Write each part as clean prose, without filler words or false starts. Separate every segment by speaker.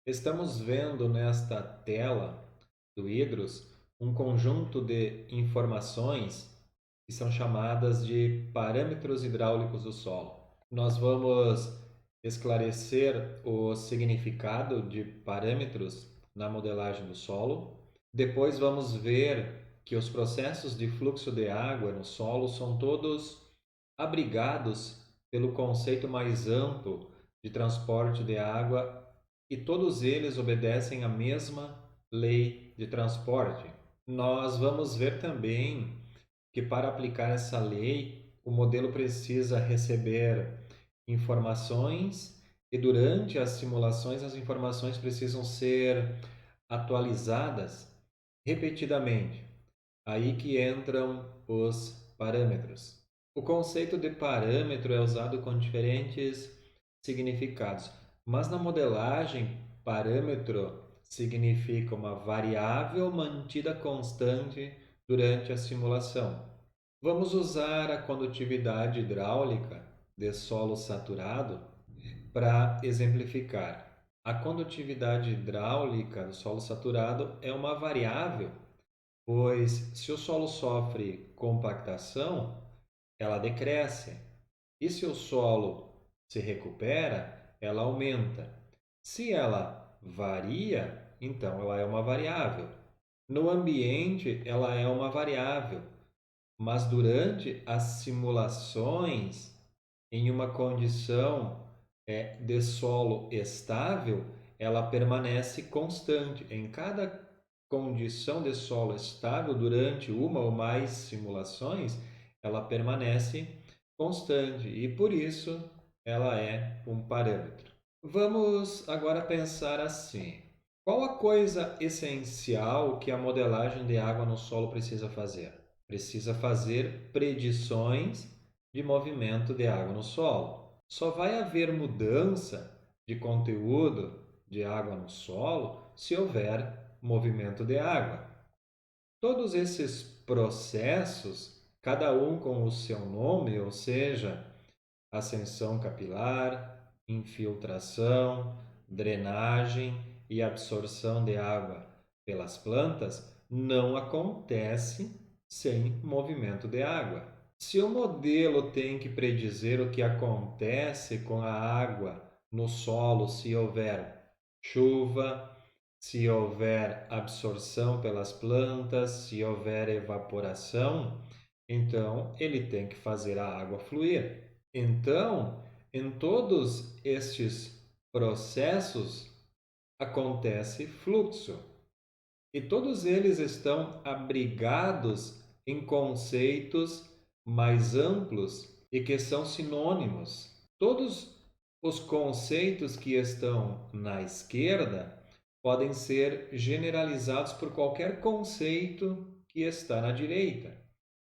Speaker 1: Estamos vendo nesta tela do Hidros um conjunto de informações que são chamadas de parâmetros hidráulicos do solo. Nós vamos esclarecer o significado de parâmetros na modelagem do solo. Depois vamos ver que os processos de fluxo de água no solo são todos abrigados pelo conceito mais amplo de transporte de água e todos eles obedecem à mesma lei de transporte. Nós vamos ver também que para aplicar essa lei, o modelo precisa receber informações e durante as simulações as informações precisam ser atualizadas repetidamente. Aí que entram os parâmetros. O conceito de parâmetro é usado com diferentes significados, mas na modelagem, parâmetro significa uma variável mantida constante durante a simulação. Vamos usar a condutividade hidráulica de solo saturado para exemplificar. A condutividade hidráulica do solo saturado é uma variável, pois se o solo sofre compactação, ela decresce. E se o solo se recupera, ela aumenta. Se ela varia, então ela é uma variável. No ambiente, ela é uma variável, mas durante as simulações, em uma condição de solo estável, ela permanece constante. Em cada condição de solo estável, durante uma ou mais simulações, ela permanece constante e por isso ela é um parâmetro. Vamos agora pensar assim: qual a coisa essencial que a modelagem de água no solo precisa fazer? Precisa fazer predições de movimento de água no solo. Só vai haver mudança de conteúdo de água no solo se houver movimento de água. Todos esses processos, cada um com o seu nome, ou seja, ascensão capilar, infiltração, drenagem e absorção de água pelas plantas, não acontece sem movimento de água. Se o modelo tem que predizer o que acontece com a água no solo se houver chuva, se houver absorção pelas plantas, se houver evaporação, então ele tem que fazer a água fluir. Então, em todos estes processos acontece fluxo e todos eles estão abrigados em conceitos mais amplos e que são sinônimos. Todos os conceitos que estão na esquerda podem ser generalizados por qualquer conceito que está na direita.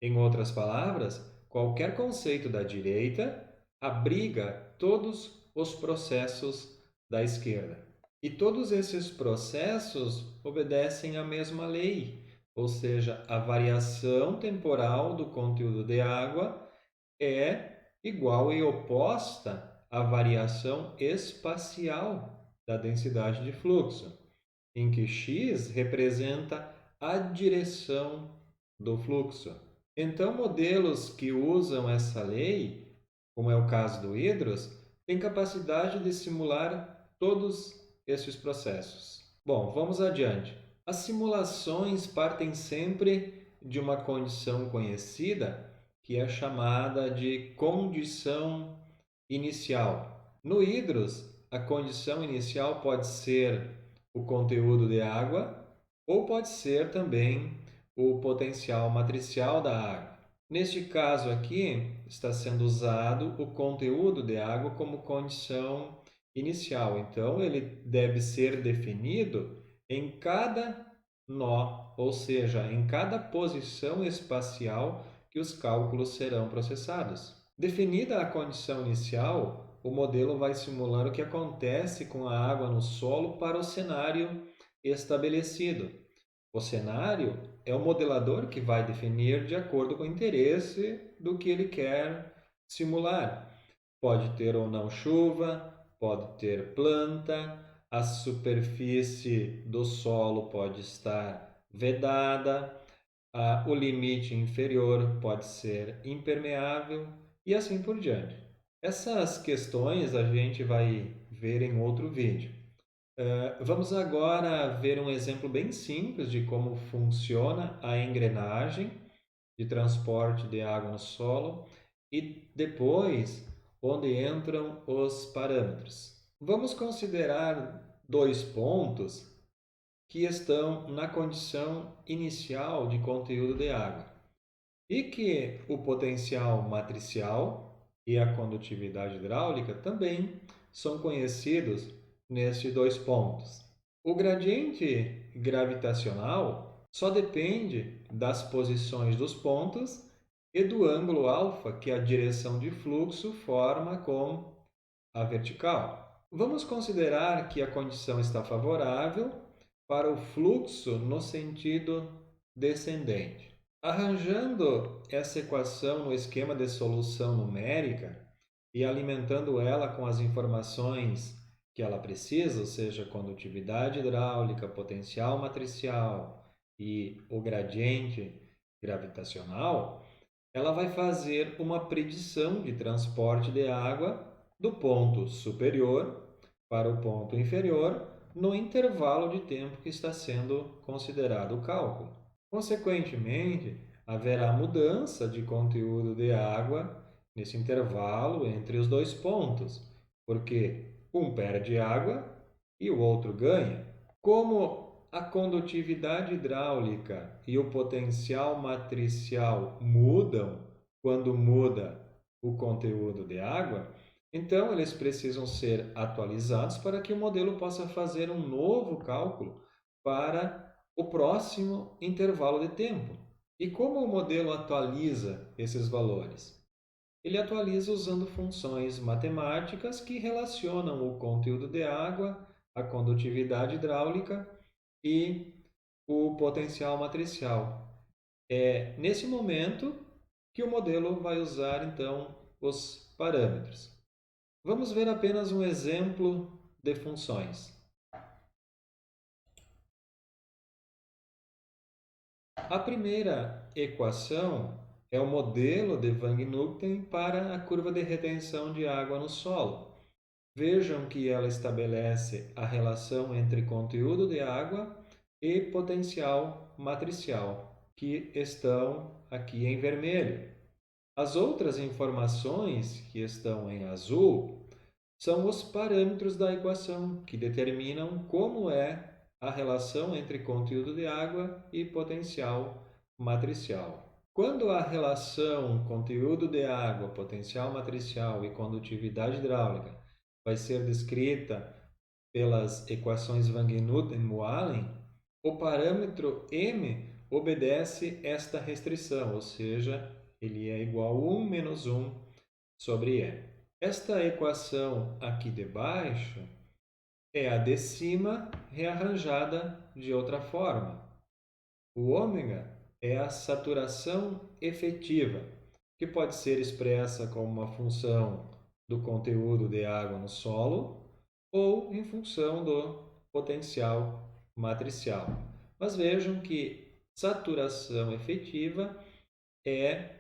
Speaker 1: Em outras palavras, qualquer conceito da direita abriga todos os processos da esquerda. E todos esses processos obedecem à mesma lei, ou seja, a variação temporal do conteúdo de água é igual e oposta à variação espacial da densidade de fluxo, em que x representa a direção do fluxo. Então, modelos que usam essa lei, como é o caso do Hidros, têm capacidade de simular todos esses processos. Bom, vamos adiante. As simulações partem sempre de uma condição conhecida que é chamada de condição inicial. No Hidros, a condição inicial pode ser o conteúdo de água ou pode ser também o potencial matricial da água. Neste caso aqui, está sendo usado o conteúdo de água como condição inicial. Então, ele deve ser definido em cada nó, ou seja, em cada posição espacial que os cálculos serão processados. Definida a condição inicial, o modelo vai simular o que acontece com a água no solo para o cenário estabelecido. O cenário é o modelador que vai definir de acordo com o interesse do que ele quer simular. Pode ter ou não chuva, pode ter planta, a superfície do solo pode estar vedada, o limite inferior pode ser impermeável e assim por diante. Essas questões a gente vai ver em outro vídeo. Vamos agora ver um exemplo bem simples de como funciona a engrenagem de transporte de água no solo e depois onde entram os parâmetros. Vamos considerar dois pontos que estão na condição inicial de conteúdo de água e que o potencial matricial e a condutividade hidráulica também são conhecidos nesses dois pontos. O gradiente gravitacional só depende das posições dos pontos e do ângulo alfa que a direção de fluxo forma com a vertical. Vamos considerar que a condição está favorável para o fluxo no sentido descendente. Arranjando essa equação no esquema de solução numérica e alimentando ela com as informações que ela precisa, ou seja, condutividade hidráulica, potencial matricial e o gradiente gravitacional, ela vai fazer uma predição de transporte de água do ponto superior para o ponto inferior no intervalo de tempo que está sendo considerado o cálculo. Consequentemente, haverá mudança de conteúdo de água nesse intervalo entre os dois pontos, porque um perde água e o outro ganha. Como a condutividade hidráulica e o potencial matricial mudam quando muda o conteúdo de água, então eles precisam ser atualizados para que o modelo possa fazer um novo cálculo para o próximo intervalo de tempo. E como o modelo atualiza esses valores? Ele atualiza usando funções matemáticas que relacionam o conteúdo de água, a condutividade hidráulica e o potencial matricial. É nesse momento que o modelo vai usar então os parâmetros. Vamos ver apenas um exemplo de funções. A primeira equação é o modelo de Wang-Newton para a curva de retenção de água no solo. Vejam que ela estabelece a relação entre conteúdo de água e potencial matricial, que estão aqui em vermelho. As outras informações que estão em azul são os parâmetros da equação, que determinam como é a relação entre conteúdo de água e potencial matricial. Quando a relação conteúdo de água, potencial matricial e condutividade hidráulica vai ser descrita pelas equações Wang-Newton-Moalen, o parâmetro m obedece esta restrição, ou seja, ele é igual a 1 menos 1 sobre e. Esta equação aqui de baixo é a de cima rearranjada de outra forma. O ômega é a saturação efetiva, que pode ser expressa como uma função do conteúdo de água no solo ou em função do potencial matricial. Mas vejam que saturação efetiva é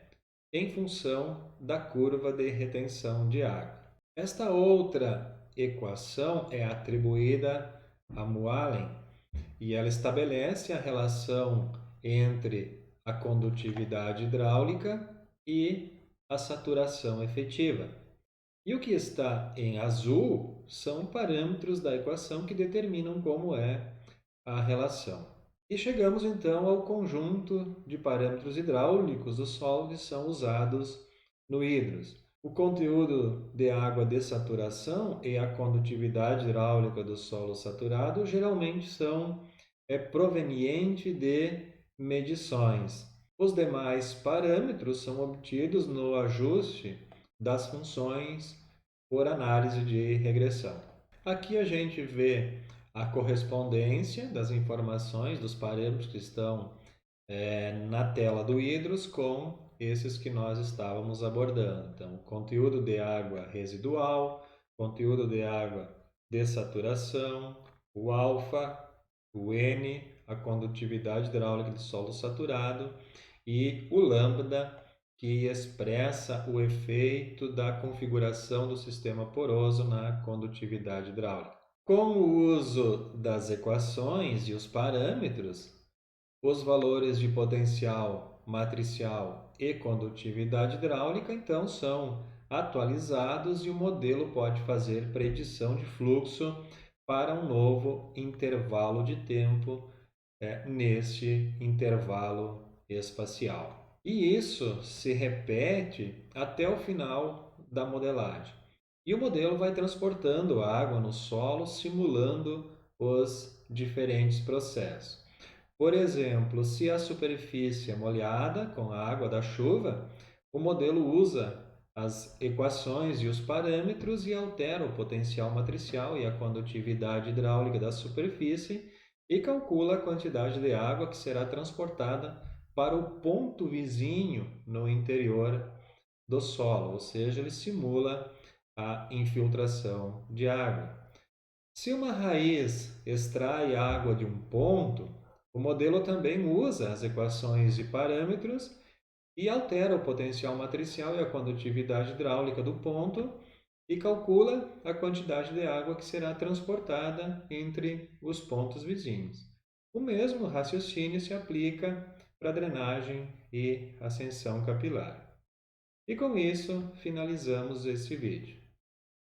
Speaker 1: em função da curva de retenção de água. Esta outra equação é atribuída a Moalen e ela estabelece a relação entre a condutividade hidráulica e a saturação efetiva. E o que está em azul são parâmetros da equação que determinam como é a relação. E chegamos então ao conjunto de parâmetros hidráulicos do solo que são usados no hidros. O conteúdo de água de saturação e a condutividade hidráulica do solo saturado geralmente são provenientes de medições. Os demais parâmetros são obtidos no ajuste das funções por análise de regressão. Aqui a gente vê a correspondência das informações dos parâmetros que estão na tela do Hidros com esses que nós estávamos abordando. Então, conteúdo de água residual, conteúdo de água dessaturação, o alfa, o N, a condutividade hidráulica de solo saturado, e o lambda, que expressa o efeito da configuração do sistema poroso na condutividade hidráulica. Com o uso das equações e os parâmetros, os valores de potencial matricial e condutividade hidráulica então são atualizados e o modelo pode fazer predição de fluxo para um novo intervalo de tempo neste intervalo espacial. E isso se repete até o final da modelagem. E o modelo vai transportando a água no solo, simulando os diferentes processos. Por exemplo, se a superfície é molhada com a água da chuva, o modelo usa as equações e os parâmetros e altera o potencial matricial e a condutividade hidráulica da superfície e calcula a quantidade de água que será transportada para o ponto vizinho no interior do solo, ou seja, ele simula a infiltração de água. Se uma raiz extrai água de um ponto, o modelo também usa as equações e parâmetros e altera o potencial matricial e a condutividade hidráulica do ponto e calcula a quantidade de água que será transportada entre os pontos vizinhos. O mesmo raciocínio se aplica para drenagem e ascensão capilar. E com isso, finalizamos esse vídeo.